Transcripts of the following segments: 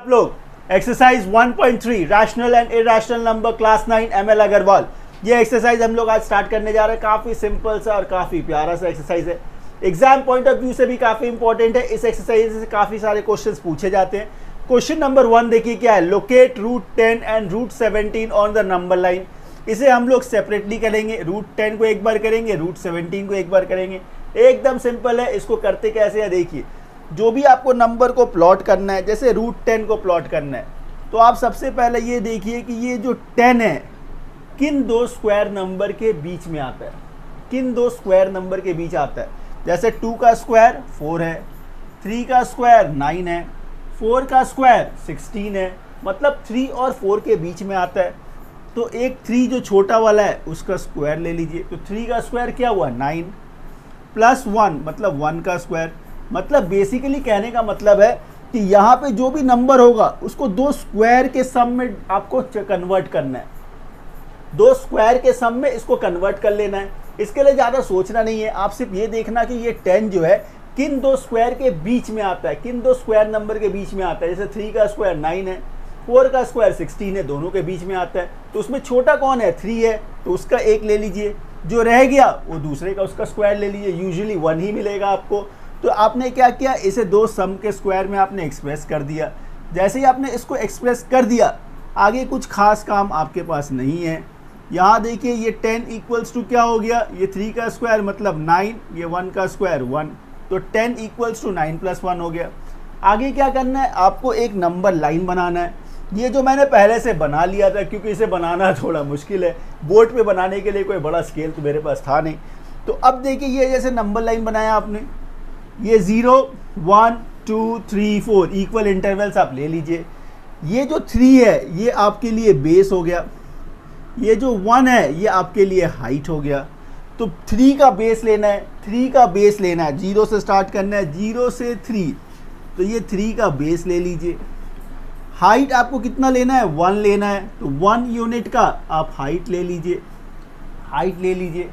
आप लोग exercise 1.3 rational and irrational number class 9 ML Agarwal. ये एक्सरसाइज हम लोग आज स्टार्ट करने जा रहे हैं। काफ़ी सिंपल सा और काफ़ी प्यारा सा एक्सरसाइज है। एग्जाम पॉइंट ऑफ व्यू से भी काफ़ी इंपॉर्टेंट है। इस एक्सरसाइज से काफ़ी सारे क्वेश्चंस पूछे जाते हैं। क्वेश्चन नंबर 1 देखिए क्या है, locate root 10 and root 17 on the number line. इसे हम लोग सेपरेटली करेंगे। रूट 10 को एक बार करेंगे, रूट 17 को एक बार करेंगे। एकदम सिंपल है। इसको करते कैसे है देखिए, जो भी आपको नंबर को प्लॉट करना है, जैसे रूट 10 को प्लॉट करना है, तो आप सबसे पहले ये देखिए कि ये जो 10 है किन दो स्क्वायर नंबर के बीच में आता है, किन दो स्क्वायर नंबर के बीच आता है। जैसे 2 का स्क्वायर 4 है, 3 का स्क्वायर 9 है, 4 का स्क्वायर 16 है, मतलब 3 और 4 के बीच में आता है। तो एक 3 जो छोटा वाला है उसका स्क्वायर ले लीजिए। तो 3 का स्क्वायर क्या हुआ 9 प्लस 1 मतलब 1 का स्क्वायर। मतलब बेसिकली कहने का मतलब है कि यहाँ पे जो भी नंबर होगा उसको दो स्क्वायर के सम में आपको कन्वर्ट करना है। दो स्क्वायर के सम में इसको कन्वर्ट कर लेना है। इसके लिए ज़्यादा सोचना नहीं है, आप सिर्फ ये देखना कि ये 10 जो है किन दो स्क्वायर के बीच में आता है, किन दो स्क्वायर नंबर के बीच में आता है। जैसे 3 का स्क्वायर 9 है, 4 का स्क्वायर 16 है, दोनों के बीच में आता है। तो उसमें छोटा कौन है 3 है, तो उसका एक ले लीजिए। जो रह गया वो दूसरे का उसका स्क्वायर ले लीजिए। यूजुअली 1 ही मिलेगा आपको। तो आपने क्या किया, इसे दो सम के स्क्वायर में आपने एक्सप्रेस कर दिया। जैसे ही आपने इसको एक्सप्रेस कर दिया, आगे कुछ खास काम आपके पास नहीं है। यहाँ देखिए ये 10 इक्वल्स टू क्या हो गया, ये 3 का स्क्वायर मतलब 9, ये 1 का स्क्वायर 1, तो 10 इक्वल्स टू 9 प्लस 1 हो गया। आगे क्या करना है, आपको एक नंबर लाइन बनाना है। ये जो मैंने पहले से बना लिया था, क्योंकि इसे बनाना थोड़ा मुश्किल है, बोर्ड पे बनाने के लिए कोई बड़ा स्केल तो मेरे पास था नहीं। तो अब देखिए ये जैसे नंबर लाइन बनाया आपने, ये 0 1 2 3 4 इक्वल इंटरवल्स आप ले लीजिए। ये जो 3 है ये आपके लिए बेस हो गया, ये जो 1 है ये आपके लिए हाइट हो गया। तो 3 का बेस लेना है, 3 का बेस लेना है, 0 से स्टार्ट करना है, 0 से 3, तो ये 3 का बेस ले लीजिए। हाइट आपको कितना लेना है 1 लेना है, तो 1 यूनिट का आप हाइट ले लीजिए, हाइट ले लीजिए।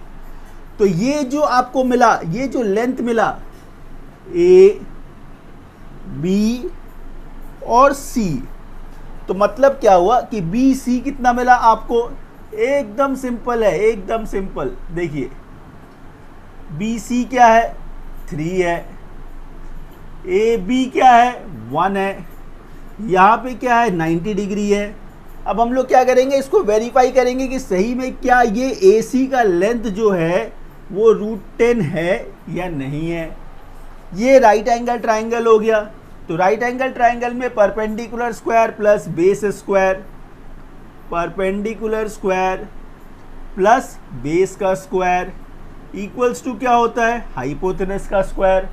तो ये जो आपको मिला, ये जो लेंथ मिला ए बी और सी, तो मतलब क्या हुआ कि बी सी कितना मिला आपको, एकदम सिंपल है, एकदम सिंपल। देखिए बी सी क्या है 3 है, ए बी क्या है 1 है, यहाँ पे क्या है 90 डिग्री है। अब हम लोग क्या करेंगे, इसको वेरीफाई करेंगे कि सही में क्या ये ए सी का लेंथ जो है वो रूट 10 है या नहीं है। ये राइट एंगल ट्राइंगल हो गया। तो राइट एंगल ट्राइंगल में perpendicular square plus base square, perpendicular square plus base का स्क्वायर इक्वल्स टू क्या होता है हाइपोटेनस का स्क्वायर,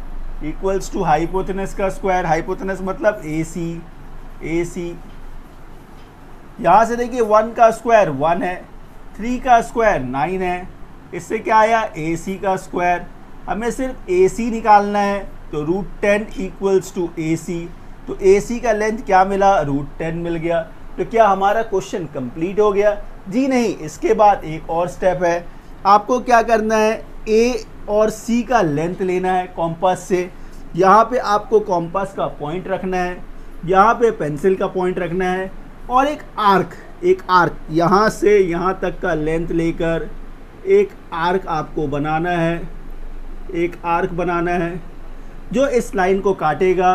इक्वल्स टू हाइपोटेनस का स्क्वायर। हाइपोटेनस मतलब ए सी, ए सी। यहाँ से देखिए 1 का स्क्वायर 1 है, 3 का स्क्वायर 9 है, इससे क्या आया ए सी का स्क्वायर। हमें सिर्फ ए सी निकालना है, तो रूट 10 इक्वल्स टू ए सी। तो ए सी का लेंथ क्या मिला रूट 10 मिल गया। तो क्या हमारा क्वेश्चन कंप्लीट हो गया? जी नहीं, इसके बाद एक और स्टेप है। आपको क्या करना है, ए और सी का लेंथ लेना है कॉम्पास से। यहाँ पे आपको कॉम्पास का पॉइंट रखना है, यहाँ पे पेंसिल का पॉइंट रखना है, और एक आर्क यहाँ से यहाँ तक का लेंथ लेकर एक आर्क आपको बनाना है, एक आर्क बनाना है जो इस लाइन को काटेगा।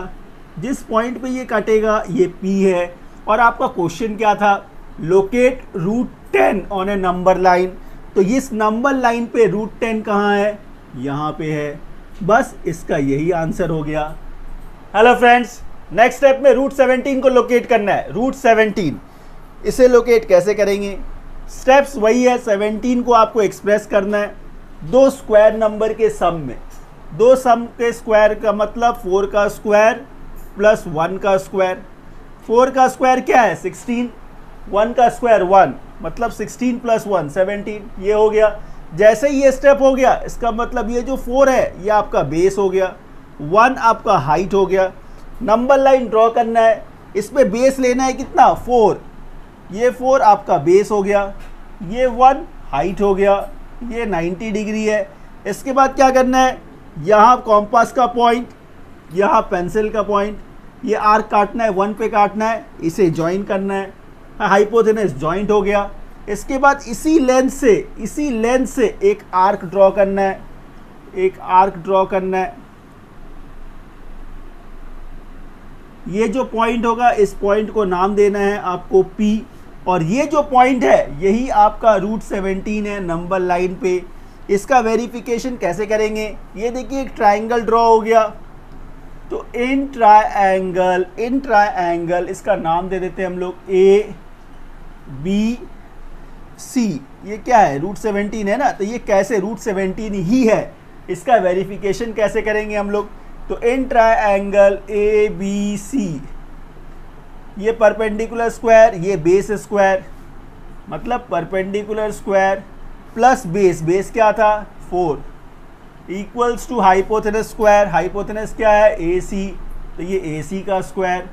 जिस पॉइंट पे ये काटेगा ये P है। और आपका क्वेश्चन क्या था, locate root 10 on a number line. तो इस नंबर लाइन पे रूट 10 कहाँ है, यहाँ पे है। बस इसका यही आंसर हो गया। हेलो फ्रेंड्स, नेक्स्ट स्टेप में रूट 17 को लोकेट करना है। रूट 17 इसे लोकेट कैसे करेंगे, स्टेप्स वही है। 17 को आपको एक्सप्रेस करना है दो स्क्वायर नंबर के सम में। दो सम के स्क्वायर का मतलब 4 का स्क्वायर प्लस 1 का स्क्वायर। 4 का स्क्वायर क्या है 16, 1 का स्क्वायर 1, मतलब 16 प्लस 1 17, ये हो गया। जैसे ही ये स्टेप हो गया, इसका मतलब ये जो 4 है ये आपका बेस हो गया, 1 आपका हाइट हो गया। नंबर लाइन ड्रॉ करना है, इसमें बेस लेना है कितना 4, ये 4 आपका बेस हो गया, ये 1 हाइट हो गया, ये 90 डिग्री है। इसके बाद क्या करना है, यहाँ कॉम्पास का पॉइंट, यहाँ पेंसिल का पॉइंट, ये आर्क काटना है, 1 पे काटना है, इसे ज्वाइन करना है, हाइपोथेनस ज्वाइंट हो गया। इसके बाद इसी लेंथ से एक आर्क ड्रॉ करना है, एक आर्क ड्रॉ करना है। ये जो पॉइंट होगा इस पॉइंट को नाम देना है आपको P, और ये जो पॉइंट है यही आपका √17 है नंबर लाइन पे। इसका वेरिफिकेशन कैसे करेंगे, ये देखिए एक ट्रायंगल ड्रॉ हो गया, तो इन ट्रायंगल इसका नाम दे देते हैं हम लोग ABC। ये क्या है, √17 है ना, तो ये कैसे √17 ही है, इसका वेरिफिकेशन कैसे करेंगे हम लोग। तो इन ट्रायंगल ABC, ये परपेंडिकुलर स्क्वायर, ये बेस स्क्वायर, मतलब परपेंडिकुलर स्क्वायर प्लस बेस क्या था 4, इक्वल्स टू हाइपोथेनस स्क्वायर, हाइपोथेनस क्या है AC, तो ये AC का स्क्वायर।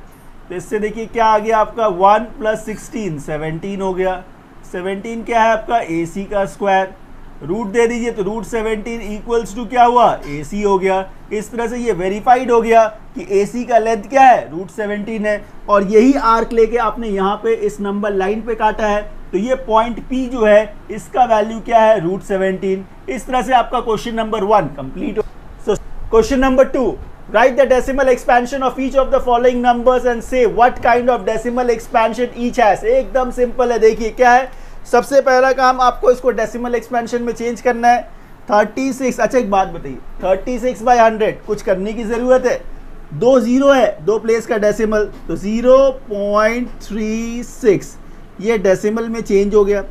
तो इससे देखिए क्या आ गया आपका 1 + 16 17 हो गया। 17 क्या है आपका AC का स्क्वायर, रूट दे दीजिए तो √17 इक्वल्स टू क्या हुआ AC हो गया। इस तरह से ये वेरीफाइड हो गया कि AC का लेंथ क्या है √17 है, और यही आर्क लेके आपने यहाँ पे इस नंबर लाइन पे काटा है, तो ये पॉइंट P जो है इसका वैल्यू क्या है √17। इस तरह से आपका क्वेश्चन नंबर 1 कंप्लीट हो। So question number 2, write the decimal expansion of each of the following numbers and say what kind of decimal expansion each has। एकदम सिंपल है, देखिए क्या है। सबसे पहला काम आपको इसको डेसिमल एक्सपेंशन में चेंज करना है। 36, अच्छा एक बात बताइए, 36/100 कुछ करने की ज़रूरत है, 2 0 है, 2 प्लेस का डेसिमल, तो 0.36 ये डेसिमल में चेंज हो गया।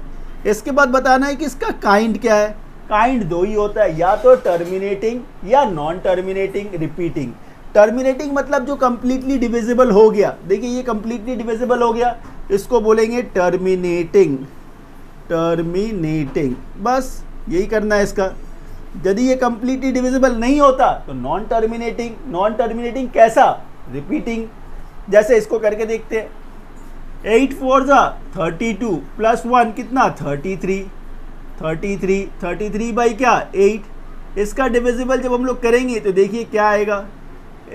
इसके बाद बताना है कि इसका काइंड क्या है। काइंड 2 ही होता है, या तो टर्मिनेटिंग या नॉन टर्मिनेटिंग रिपीटिंग। टर्मिनेटिंग मतलब जो कंप्लीटली डिविजिबल हो गया, देखिए ये कंप्लीटली डिविजिबल हो गया, इसको बोलेंगे टर्मिनेटिंग। बस यही करना है इसका। यदि ये कंप्लीटली डिविजिबल नहीं होता तो नॉन टर्मिनेटिंग। नॉन टर्मिनेटिंग कैसा, रिपीटिंग। जैसे इसको करके देखते हैं, 8 4 32 + 1 कितना 33 33 क्या 8। इसका डिविजिबल जब हम लोग करेंगे तो देखिए क्या आएगा,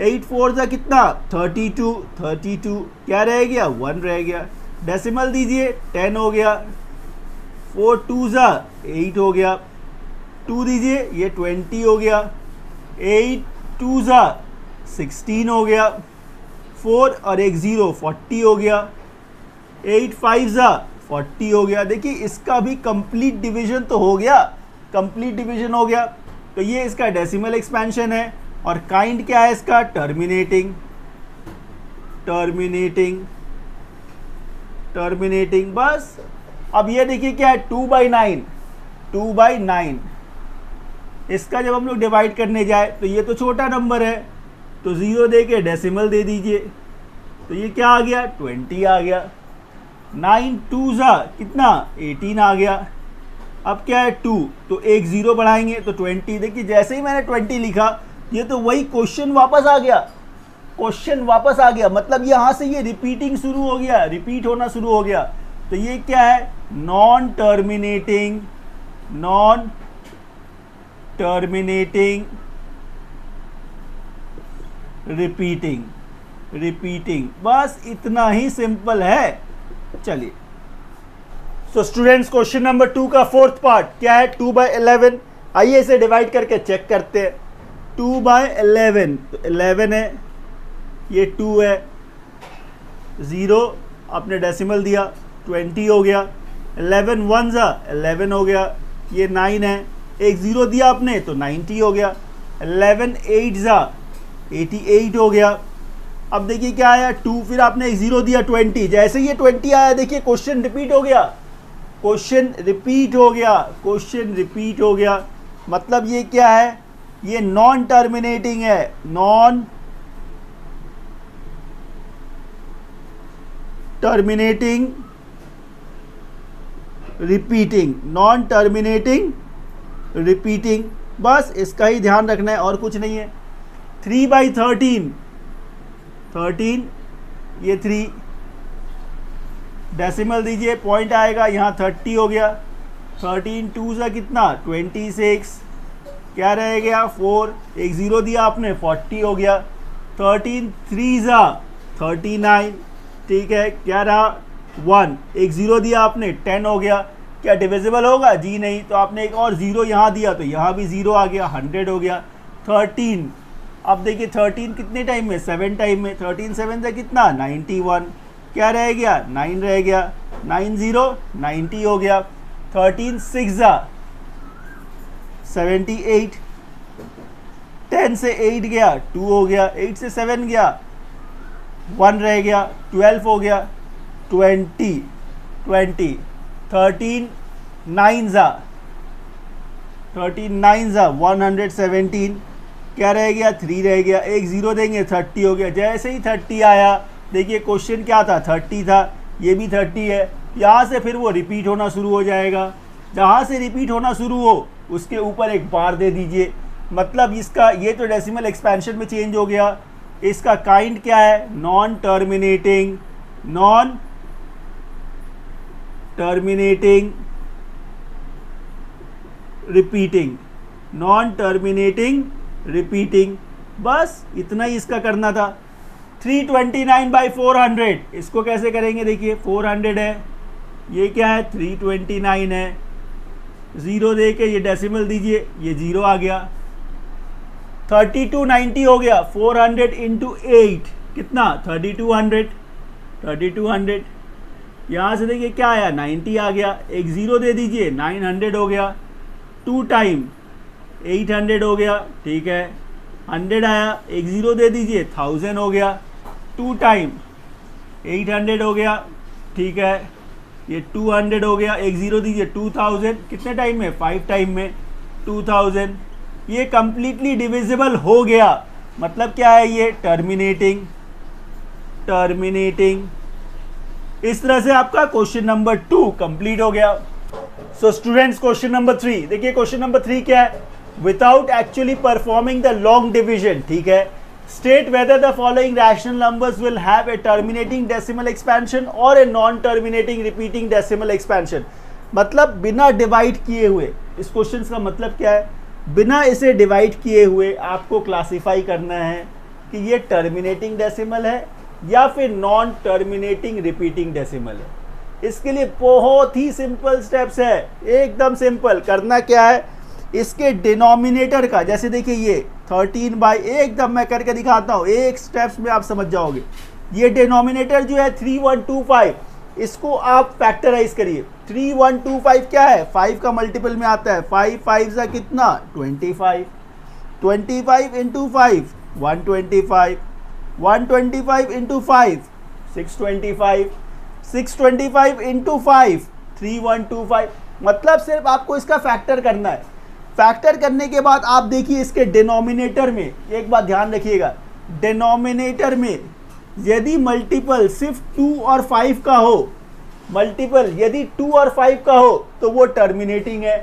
8 4 कितना 32 क्या रह गया 1 रह गया। डेसिमल दीजिए 10 हो गया, 4 2 8 हो गया, 2 दीजिए ये 20 हो गया, 8 2 16 हो गया, 4 और 1 0 40 हो गया, 8 5 40 हो गया। देखिए इसका भी कंप्लीट डिवीजन तो हो गया, कंप्लीट डिवीजन हो गया। तो ये इसका डेसिमल एक्सपेंशन है, और काइंड क्या है इसका टर्मिनेटिंग। बस अब ये देखिए क्या है 2/9। इसका जब हम लोग डिवाइड करने जाए तो ये तो छोटा नंबर है, तो 0 दे के डेसिमल दे दीजिए, तो ये क्या आ गया 20 आ गया। 9 2 कितना 18 आ गया। अब क्या है 2, तो 1 0 बढ़ाएंगे तो 20। देखिए जैसे ही मैंने 20 लिखा, ये तो वही क्वेश्चन वापस आ गया, मतलब यहाँ से ये रिपीटिंग शुरू हो गया, रिपीट होना शुरू हो गया। तो ये क्या है नॉन टर्मिनेटिंग रिपीटिंग। बस इतना ही सिंपल है। चलिए, सो स्टूडेंट्स क्वेश्चन नंबर 2 का 4th पार्ट क्या है 2/11। आइए इसे डिवाइड करके चेक करते हैं। 2/11 तो 11 है, ये 2 है, 0 आपने डेसिमल दिया 20 हो गया, 11 1 11 हो गया, ये 9 है, 1 0 दिया आपने तो 90 हो गया, 11 8 88 हो गया। अब देखिए क्या आया 2, फिर आपने 1 0 दिया 20, जैसे ये 20 आया देखिए क्वेश्चन रिपीट हो गया। मतलब ये क्या है, ये नॉन टर्मिनेटिंग है, नॉन टर्मिनेटिंग रिपीटिंग। बस इसका ही ध्यान रखना है और कुछ नहीं है। 3/13 ये 3 डेसिमल दीजिए, पॉइंट आएगा यहाँ 30 हो गया। 13 2 कितना 26, क्या रह गया 4, 1 0 दिया आपने 40 हो गया। 13 3 39, ठीक है, क्या रहा 1, एक ज़ीरो दिया आपने 10 हो गया। क्या डिविजिबल होगा? जी नहीं। तो आपने एक और ज़ीरो यहाँ दिया तो यहाँ भी ज़ीरो आ गया, 100 हो गया। 13, अब देखिए 13 कितने टाइम में? 7 टाइम में। 13 7 से कितना? 91, क्या रह गया? 9 रह गया। 90 90 हो गया। 13 6 78, 10 से 8 गया 2 हो गया, 8 से 7 गया 1 रह गया, 12 हो गया, 20 20, 13 9 117, क्या रह गया? 3 रह गया, एक ज़ीरो देंगे 30 हो गया। जैसे ही 30 आया, देखिए क्वेश्चन क्या था? 30 था, ये भी 30 है। यहाँ से फिर वो रिपीट होना शुरू हो जाएगा। जहाँ से रिपीट होना शुरू हो उसके ऊपर एक बार दे दीजिए, मतलब इसका ये तो डेसिमल एक्सपेंशन में चेंज हो गया। इसका काइंड क्या है? Non terminating, non terminating repeating, non terminating repeating. बस इतना ही इसका करना था। 329/400, इसको कैसे करेंगे? देखिए 400 है, ये क्या है? 329 है। ज़ीरो दे के ये डेसिमल दीजिए, ये ज़ीरो आ गया। 3290 हो गया। 400 इंटू 8 कितना? 3200, 3200। यहाँ से देखिए क्या आया? 90 आ गया, एक ज़ीरो दे दीजिए, 900 हो गया। 2 टाइम 800 हो गया, ठीक है। 100 आया, एक ज़ीरो दे दीजिए, 1000 हो गया। 2 टाइम 800 हो गया, ठीक है। ये 200 हो गया, एक ज़ीरो दीजिए, 2000, कितने टाइम में? 5 टाइम में 2000। ये कंप्लीटली डिविजिबल हो गया, मतलब क्या है? ये टर्मिनेटिंग, टर्मिनेटिंग। इस तरह से आपका क्वेश्चन नंबर 2 कंप्लीट हो गया। सो स्टूडेंट्स, क्वेश्चन नंबर 3 देखिए। क्वेश्चन नंबर 3 क्या है? Without actually performing the long division, ठीक है, state whether the following rational numbers will have a terminating decimal expansion और a non terminating repeating decimal expansion. मतलब बिना डिवाइड किए हुए, इस क्वेश्चन का मतलब क्या है? बिना इसे डिवाइड किए हुए आपको क्लासिफाई करना है कि ये टर्मिनेटिंग डेसिमल है या फिर नॉन टर्मिनेटिंग रिपीटिंग डेसिमल है। इसके लिए बहुत ही सिंपल स्टेप्स है, एकदम सिंपल। करना क्या है? इसके डिनोमिनेटर का, जैसे देखिए ये 13 एकदम मैं करके दिखाता हूँ, एक स्टेप्स में आप समझ जाओगे। ये डिनोमिनेटर जो है 3125, इसको आप फैक्टराइज करिए। 3125 क्या है? 5 का मल्टीपल में आता है। 5 5 सा कितना? 25, 25 इंटू 5 125, 125 इंटू 5 625, 625 इंटू 5 3125। मतलब सिर्फ आपको इसका फैक्टर करना है। फैक्टर करने के बाद आप देखिए इसके डिनोमिनेटर में एक बात ध्यान रखिएगा, डिनोमिनेटर में यदि मल्टीपल सिर्फ 2 और 5 का हो, मल्टीपल यदि 2 और 5 का हो तो वो टर्मिनेटिंग है।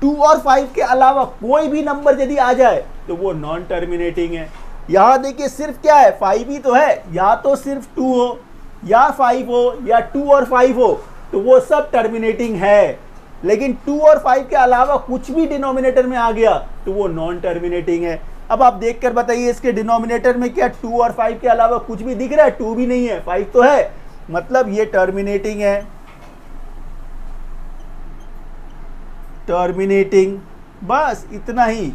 2 और 5 के अलावा कोई भी नंबर यदि आ जाए तो वो नॉन टर्मिनेटिंग है। यहाँ देखिए सिर्फ क्या है? 5 ही तो है, या तो सिर्फ 2 हो या 5 हो या 2 और 5 हो तो वो सब टर्मिनेटिंग है। लेकिन 2 और 5 के अलावा कुछ भी डिनोमिनेटर में आ गया तो वो नॉन टर्मिनेटिंग है। अब आप देखकर बताइए इसके डिनोमिनेटर में क्या 2 और 5 के अलावा कुछ भी दिख रहा है? 2 भी नहीं है, 5 तो है, मतलब ये टर्मिनेटिंग है, टर्मिनेटिंग। बस इतना ही।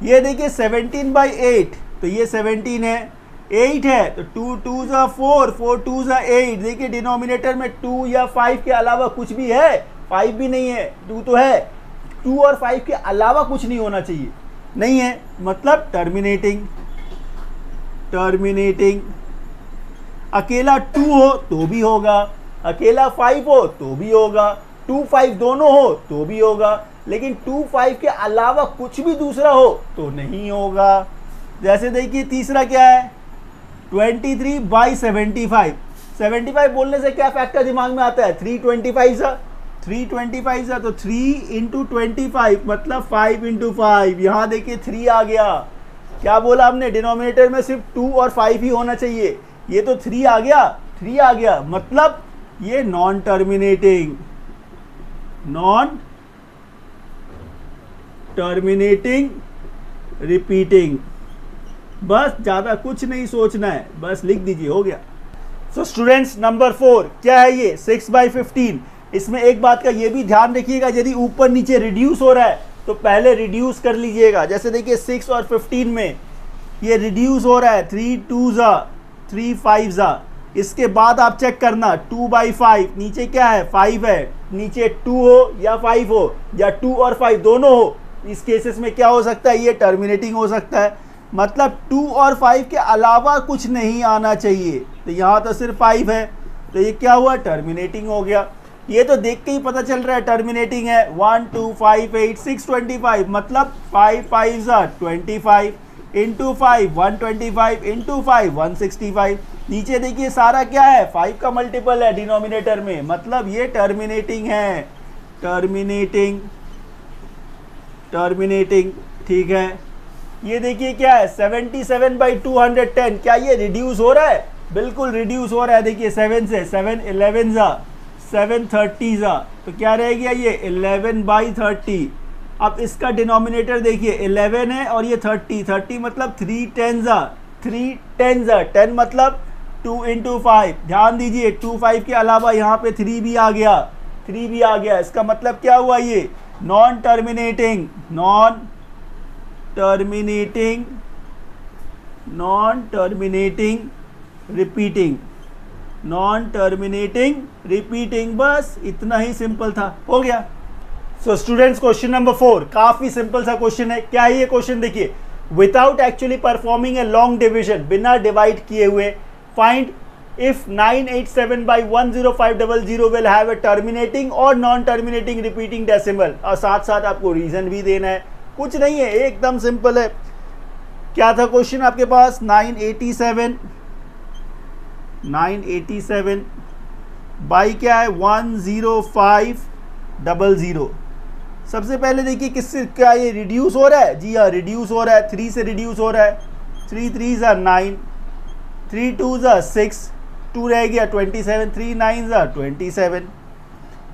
ये देखिए 17/8, तो ये 17 है, 8 है तो 2 2 ज़ा 4, 4 2 ज़ा 8। देखिए डिनोमिनेटर में 2 या 5 के अलावा कुछ भी है? 5 भी नहीं है, 2 तो है। 2 और 5 के अलावा कुछ नहीं होना चाहिए, नहीं है, मतलब टर्मिनेटिंग, टर्मिनेटिंग। अकेला 2 हो तो भी होगा, अकेला 5 हो तो भी होगा, 2 5 दोनों हो तो भी होगा, लेकिन 2 5 के अलावा कुछ भी दूसरा हो तो नहीं होगा। जैसे देखिए तीसरा क्या है? 23/75। 75 बोलने से क्या फैक्टर दिमाग में आता है? 325 सा, 325 सा तो 3 इंटू 25 मतलब 5 इंटू 5। यहाँ देखिए 3 आ गया। क्या बोला हमने? डिनोमिनेटर में सिर्फ 2 और 5 ही होना चाहिए, ये तो 3 आ गया, 3 आ गया, मतलब ये non terminating, non terminating repeating. बस ज़्यादा कुछ नहीं सोचना है, बस लिख दीजिए, हो गया। सो स्टूडेंट्स नंबर 4 क्या है ये 6/15। इसमें एक बात का ये भी ध्यान रखिएगा, यदि ऊपर नीचे रिड्यूस हो रहा है तो पहले रिड्यूस कर लीजिएगा। जैसे देखिए 6 और 15 में ये रिड्यूस हो रहा है, 3 2 जा 3 5 जा। इसके बाद आप चेक करना 2/5, नीचे क्या है 5 है, नीचे 2 हो या 5 हो या 2 और 5 दोनों हो, इस केसेस में क्या हो सकता है, ये टर्मिनेटिंग हो सकता है। मतलब 2 और 5 के अलावा कुछ नहीं आना चाहिए। तो यहाँ तो सिर्फ 5 है, तो ये क्या हुआ, टर्मिनेटिंग हो गया। ये तो देख के ही पता चल रहा है टर्मिनेटिंग है। 1 2 5 8 6 25, मतलब 5 5 25 इंटू 5 125 इंटू 5 165। नीचे देखिए सारा क्या है, 5 का मल्टीपल है डिनोमिनेटर में, मतलब ये टर्मिनेटिंग है। टर्मिनेटिंग टर्मिनेटिंग ठीक है। ये देखिए क्या है 77/210, क्या ये रिड्यूस हो रहा है, बिल्कुल रिड्यूस हो रहा है। देखिए 7 से 7 11 जा 7 30 जा, तो क्या रह गया ये 11/30। अब इसका डिनोमिनेटर देखिए 11 है और ये 30 मतलब 3 10 जा 3 10 जा 10 मतलब 2 इंटू 5। ध्यान दीजिए 2 5 के अलावा यहाँ पे 3 भी आ गया, 3 भी आ गया। इसका मतलब क्या हुआ, ये नॉन टर्मिनेटिंग रिपीटिंग, बस इतना ही सिंपल था, हो गया। सो स्टूडेंट्स क्वेश्चन नंबर 4 काफी सिंपल सा क्वेश्चन है। क्या है ये क्वेश्चन, देखिए without actually performing a long division, बिना डिवाइड किए हुए, find if 987/10500 will have a terminating or non-terminating repeating decimal। और साथ साथ आपको रीजन भी देना है, कुछ नहीं है, एकदम सिंपल है। क्या था क्वेश्चन आपके पास, 987 बाई क्या है 10500। सबसे पहले देखिए किससे क्या ये रिड्यूस हो रहा है, जी हाँ रिड्यूस हो रहा है, 3 से रिड्यूस हो रहा है। 3 3 9, 3 2 6, 2 रह गया 27, 3 9 27,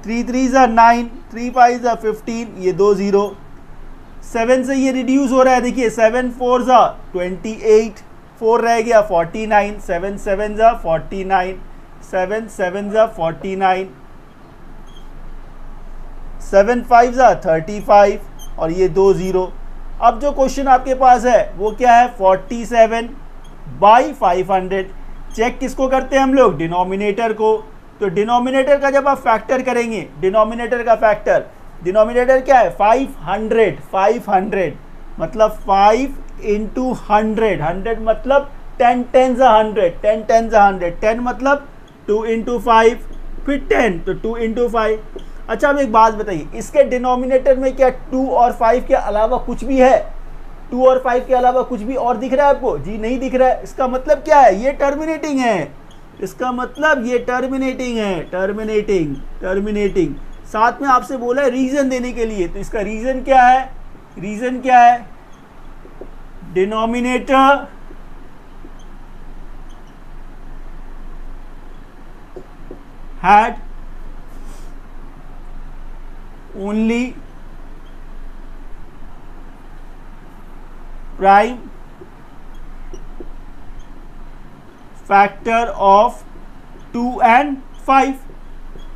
3 3 9, 3 5 15, ये 2 0। 7 से ये रिड्यूस हो रहा है, देखिए 7 4 28, 4 रह गया 49, 7 7 49, 7 7 49, 7 5 35 और ये 2 0। अब जो क्वेश्चन आपके पास है वो क्या है 47/500। चेक किसको करते हैं हम लोग, डिनोमिनेटर को। तो डिनोमिनेटर का जब आप फैक्टर करेंगे, डिनोमिनेटर का फैक्टर, डिनोमिनेटर क्या है 500 मतलब 5 इंटू 100, 100 मतलब 10 10 100, 10 10 100, 10 मतलब 2 इंटू 5 फिर 10, तो 2 इंटू 5। अच्छा अब एक बात बताइए, इसके डिनोमिनेटर में क्या 2 और 5 के अलावा कुछ भी है, 2 और 5 के अलावा कुछ भी और दिख रहा है आपको, जी नहीं दिख रहा है। इसका मतलब क्या है, ये टर्मिनेटिंग है, इसका मतलब ये टर्मिनेटिंग है, टर्मिनेटिंग। साथ में आपसे बोला है रीजन देने के लिए, तो इसका रीजन क्या है, रीजन क्या है, denominator had only prime factor of 2 and 5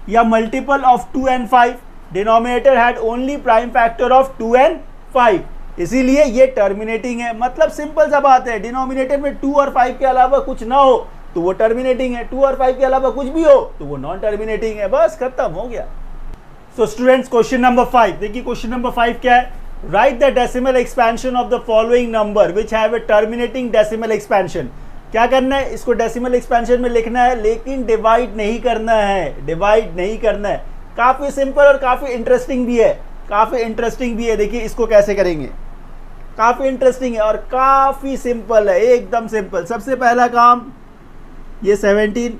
या multiple of 2 and 5। Denominator had only prime factor of 2 and 5, इसीलिए ये टर्मिनेटिंग है। मतलब सिंपल सा बात है, डिनोमिनेटर में 2 और 5 के अलावा कुछ ना हो तो वो टर्मिनेटिंग है, 2 और 5 के अलावा कुछ भी हो तो वो नॉन टर्मिनेटिंग है, बस खत्म हो गया। सो स्टूडेंट्स क्वेश्चन नंबर 5 देखिए, क्वेश्चन नंबर 5 क्या है, right the decimal expansion of the following number which have a terminating decimal expansion. क्या करना है, इसको डेसिमल एक्सपेंशन में लिखना है, लेकिन डिवाइड नहीं करना है, डिवाइड नहीं करना है। काफी सिंपल और काफी इंटरेस्टिंग भी है, काफी इंटरेस्टिंग भी है। देखिए इसको कैसे करेंगे, काफी इंटरेस्टिंग है और काफी सिंपल है, एकदम सिंपल। सबसे पहला काम, ये 17,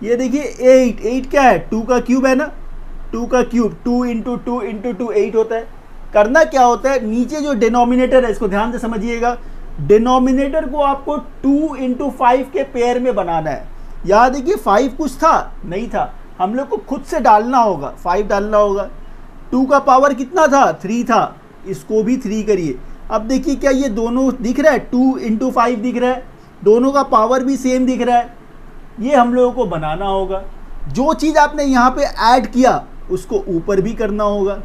ये देखिए 8 क्या है, 2 का क्यूब है ना, 2 का क्यूब, 2 इंटू 2 इंटू 2 8 होता है। करना क्या होता है, नीचे जो डिनोमिनेटर है इसको ध्यान से समझिएगा, डिनोमिनेटर को आपको 2 इंटू 5 के पेयर में बनाना है। याद देखिए 5 कुछ था नहीं था, हम लोग को खुद से डालना होगा, 5 डालना होगा। 2 का पावर कितना था, 3 था, इसको भी 3 करिए। अब देखिए क्या ये दोनों दिख रहा है, 2 इंटू 5 दिख रहा है, दोनों का पावर भी सेम दिख रहा है। ये हम लोगों को बनाना होगा। जो चीज़ आपने यहाँ पे ऐड किया उसको ऊपर भी करना होगा,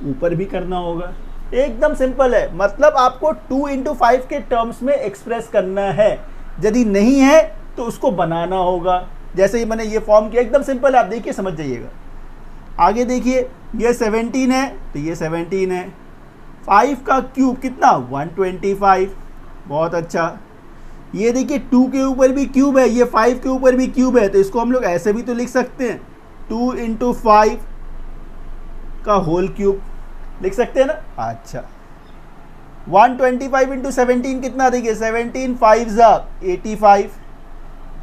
ऊपर भी करना होगा। एकदम सिंपल है, मतलब आपको 2 into 5 के टर्म्स में एक्सप्रेस करना है। यदि नहीं है तो उसको बनाना होगा। जैसे ही मैंने ये फॉर्म किया, एकदम सिंपल है, आप देखिए समझ जाइएगा। आगे देखिए, ये 17 है तो ये 17 है। 5 का क्यूब कितना, 125। बहुत अच्छा। ये देखिए 2 के ऊपर भी क्यूब है, ये 5 के ऊपर भी क्यूब है, तो इसको हम लोग ऐसे भी तो लिख सकते हैं, 2 into 5 का होल क्यूब लिख सकते हैं ना। अच्छा, 125 into 17 कितना, देखिए 17 5 85,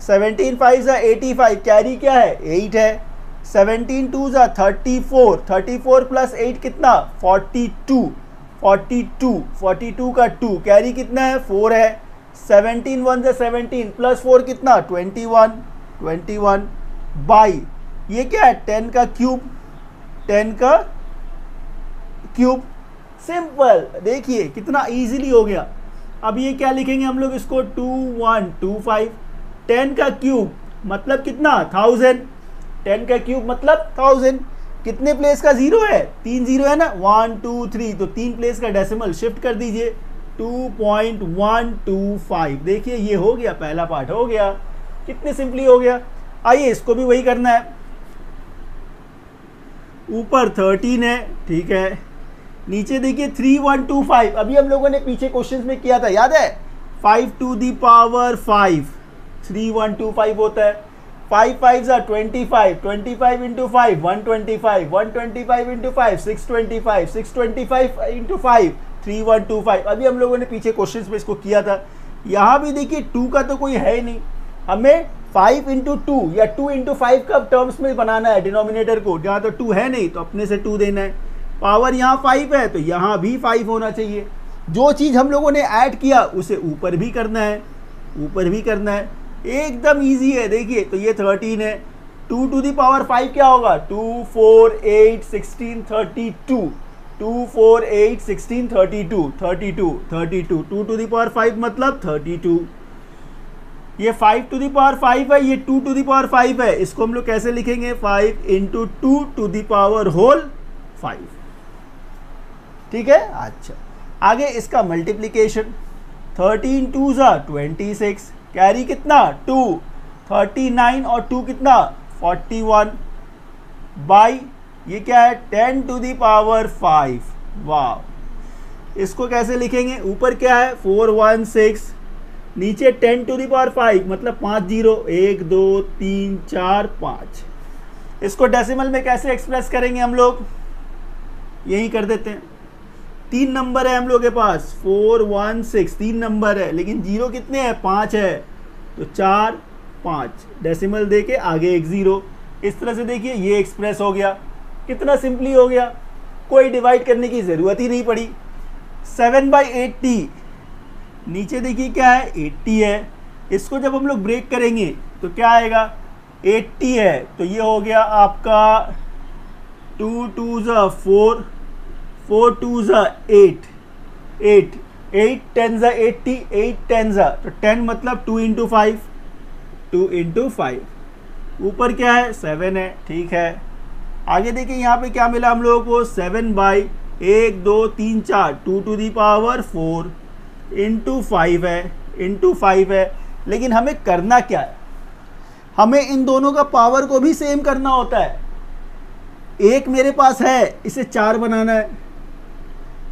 17 5 85, कैरी क्या है 8 है। 17 2 34, 34 प्लस 8 कितना 42, 42 का 2, कैरी कितना है 4 है। 17 1 17 प्लस 4 कितना 21 बाई ये क्या है 10 का क्यूब, 10 का क्यूब। सिंपल, देखिए कितना इजीली हो गया। अब ये क्या लिखेंगे हम लोग इसको, 2125। 10 का क्यूब मतलब कितना 1000, 10 का क्यूब मतलब 1000। कितने प्लेस का जीरो है, 3 जीरो है ना, 1 2 3, तो 3 प्लेस का डेसिमल शिफ्ट कर दीजिए, 2.125। देखिए ये हो गया, पहला पार्ट हो गया, कितने सिंपली हो गया। आइए इसको भी वही करना है। ऊपर 13 है, ठीक है, नीचे देखिए 3125। अभी हम लोगों ने पीछे क्वेश्चंस में किया था, याद है, 5 to the power 5, 3125 होता है। 5 5 25, 25 into 5 125, 125 into 5 625, 625 into 5 3125। अभी हम लोगों ने पीछे क्वेश्चंस में इसको किया था। यहाँ भी देखिए 2 का तो कोई है ही नहीं, हमें 5 into 2 या 2 into 5 का टर्म्स में बनाना है डिनोमिनेटर को। जहाँ तो 2 है नहीं तो अपने से 2 देना है। पावर यहाँ 5 है तो यहाँ भी 5 होना चाहिए। जो चीज़ हम लोगों ने ऐड किया उसे ऊपर भी करना है, ऊपर भी करना है। एकदम इजी है। देखिए तो ये 13 है, 2 to the power 5 क्या होगा, 2 4 8 16 32, 2 4 8 16 32, 32 32, 2 to the power 5 मतलब 32। ये 5 to the power 5 है, ये 2 to the power 5 है। इसको हम लोग कैसे लिखेंगे, 5 into 2 to the power whole 5, ठीक है। अच्छा, आगे इसका मल्टीप्लिकेशन, 13 2 26, कैरी कितना 2, 39 और 2 कितना 41 बाई ये क्या है 10 to the power 5। वाह, इसको कैसे लिखेंगे, ऊपर क्या है 416, नीचे 10 to the power 5 मतलब 5 जीरो, 1 2 3 4 5। इसको डेसिमल में कैसे एक्सप्रेस करेंगे हम लोग, यही कर देते हैं। 3 नंबर है हम लोग के पास, 416 3 नंबर है, लेकिन जीरो कितने हैं 5 है, तो 4 5 डेसिमल दे के आगे एक जीरो। इस तरह से देखिए ये एक्सप्रेस हो गया। कितना सिंपली हो गया, कोई डिवाइड करने की ज़रूरत ही नहीं पड़ी। 7/80, नीचे देखिए क्या है 80 है, इसको जब हम लोग ब्रेक करेंगे तो क्या आएगा 80 है, तो ये हो गया आपका 2 2 4, 4 2 8, 8 8 10 80, 8 10 तो 10 मतलब 2 into 5, 2 into 5। ऊपर क्या है 7 है, ठीक है। आगे देखिए यहाँ पे क्या मिला हम लोगों को, 7/1 2 3 4, 2 to the power 4 into 5 है, into 5 है। लेकिन हमें करना क्या है, हमें इन दोनों का पावर को भी सेम करना होता है। एक मेरे पास है, इसे 4 बनाना है,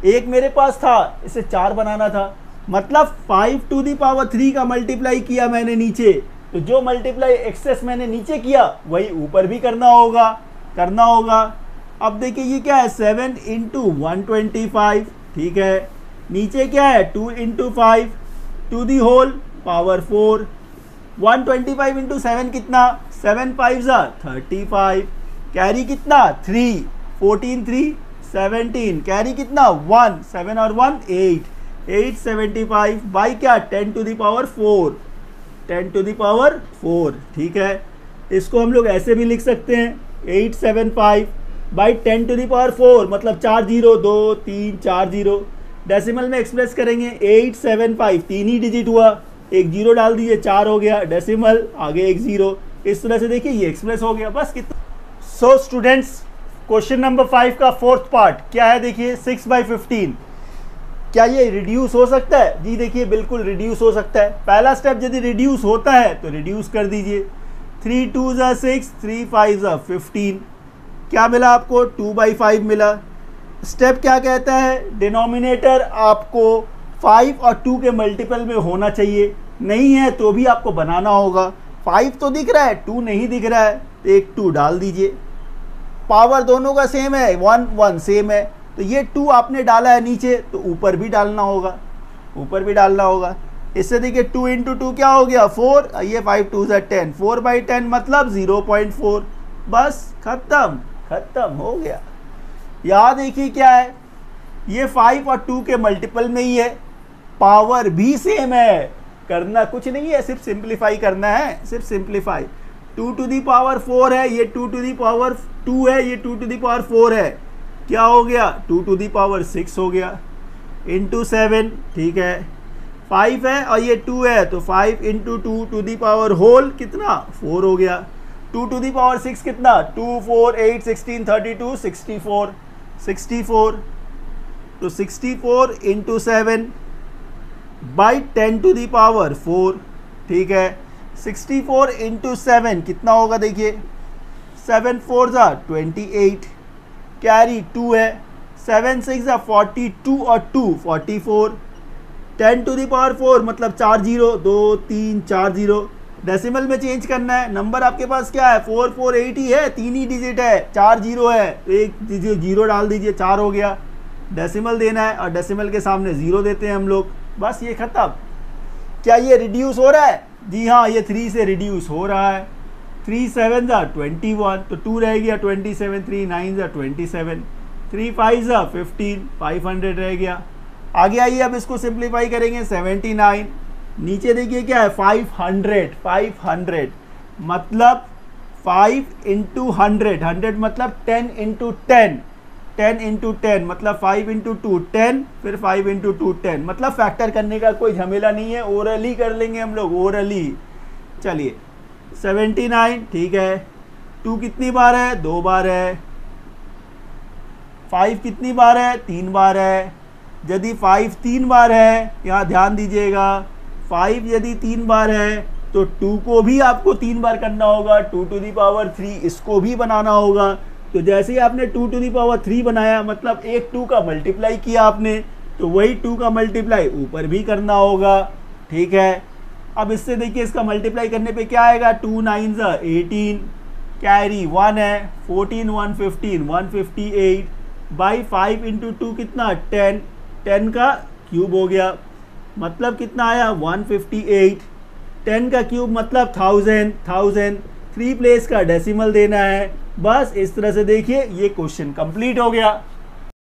एक मेरे पास था, इसे 4 बनाना था। मतलब 5 to the power 3 का मल्टीप्लाई किया मैंने नीचे, तो जो मल्टीप्लाई एक्सेस मैंने नीचे किया वही ऊपर भी करना होगा। अब देखिए ये क्या है 7 into 125, ठीक है। नीचे क्या है 2 into 5 to the whole power 4। 125 into 7 कितना, 7 5 35, कैरी कितना 3, 14 3 17, कैरी कितना 1, 7 और 1 8, 875 बाई क्या 10 to the power 4, 10 to the power 4, ठीक है। इसको हम लोग ऐसे भी लिख सकते हैं 875 बाई 10 to the power 4 मतलब 4 जीरो 2 3 4 जीरो। डेसिमल में एक्सप्रेस करेंगे 875, 3 ही डिजिट हुआ, एक जीरो डाल दीजिए, 4 हो गया, डेसिमल आगे एक जीरो, इस तरह से देखिए ये एक्सप्रेस हो गया, बस कितना। सो स्टूडेंट्स, क्वेश्चन नंबर 5 का फोर्थ पार्ट क्या है, देखिए 6/15 क्या ये रिड्यूस हो सकता है? जी देखिए बिल्कुल रिड्यूस हो सकता है। पहला स्टेप यदि रिड्यूस होता है तो रिड्यूस कर दीजिए, 3 2 ज़ा 6, 3 5 ज़ा 15, क्या मिला आपको 2/5 मिला। स्टेप क्या कहता है, डिनोमिनेटर आपको 5 और 2 के मल्टीपल में होना चाहिए, नहीं है तो भी आपको बनाना होगा। 5 तो दिख रहा है, 2 नहीं दिख रहा है, तो एक 2 डाल दीजिए। पावर दोनों का सेम है, 1 1 सेम है, तो ये 2 आपने डाला है नीचे तो ऊपर भी डालना होगा, ऊपर भी डालना होगा। इससे देखिए 2 × 2 क्या हो गया 4, ये 5 2 ज़ा 10, 4/10 मतलब 0.4, बस खत्म, खत्म हो गया। यहाँ देखिए क्या है, ये 5 और 2 के मल्टीपल में ही है, पावर भी सेम है, करना कुछ नहीं है, सिर्फ सिंप्लीफाई करना है, सिर्फ सिंप्लीफाई। 2 टू दी पावर 4 है, ये 2 टू दी पावर 2 है, ये 2 टू दी पावर 4 है, क्या हो गया 2 टू दी पावर 6 हो गया, इंटू 7, ठीक है। 5 है और ये 2 है, तो 5 × 2 टू दी पावर होल कितना 4 हो गया। 2 टू दी पावर 6 कितना 2 4 8 16 32 64, 64, तो 64 × 7/10 टू दी पावर 4, ठीक है। 64 × 7 कितना होगा देखिए, 7 4 ज़ा 28, कैरी 2 है, 7 6 ज़ा 42 और 2 44, 10 टू दी पावर 4 मतलब 4 0, 2 3 4 0, डेसिमल में चेंज करना है। नंबर आपके पास क्या है 4 4 8 ही है, 3 ही डिजिट है, 4 0 है, तो एक जीरो डाल दीजिए, 4 हो गया। डेसिमल देना है और डेसिमल के सामने 0 देते हैं हम लोग, बस ये खत्म। क्या ये रिड्यूस हो रहा है? जी हाँ, ये 3 से रिड्यूस हो रहा है। 3 7 ज़ा 21, तो 2 रह गया 27, 3 9 ज़ा 27, 3 5 ज़ा 15, 500 रह गया। आगे आइए अब इसको सिंप्लीफाई करेंगे, 79, नीचे देखिए क्या है 500, 500 मतलब 5 × 100, 100 मतलब 10 × 10, 10 × 10 मतलब 5 × 2 10, फिर 5 × 2 10, मतलब फैक्टर करने का कोई झमेला नहीं है, ओरली कर लेंगे हम लोग, ओरली। चलिए 79, ठीक है। 2 कितनी बार है 2 बार है, 5 कितनी बार है 3 बार है। यदि 5 3 बार है, यहाँ ध्यान दीजिएगा, 5 यदि 3 बार है तो 2 को भी आपको 3 बार करना होगा, 2 टू दी पावर 3 इसको भी बनाना होगा। तो जैसे ही आपने 2 टू दी पावर 3 बनाया मतलब एक 2 का मल्टीप्लाई किया आपने, तो वही 2 का मल्टीप्लाई ऊपर भी करना होगा, ठीक है। अब इससे देखिए इसका मल्टीप्लाई करने पे क्या आएगा, 2 9 ज़ा 18, कैरी 1 है, 14 1 15 158, बाई 5 × 2 कितना 10, 10 का क्यूब हो गया, मतलब कितना आया 158, 10 का क्यूब मतलब 1000, 1000, 3 प्लेस का डेसिमल देना है। बस इस तरह से देखिए ये क्वेश्चन कंप्लीट हो गया।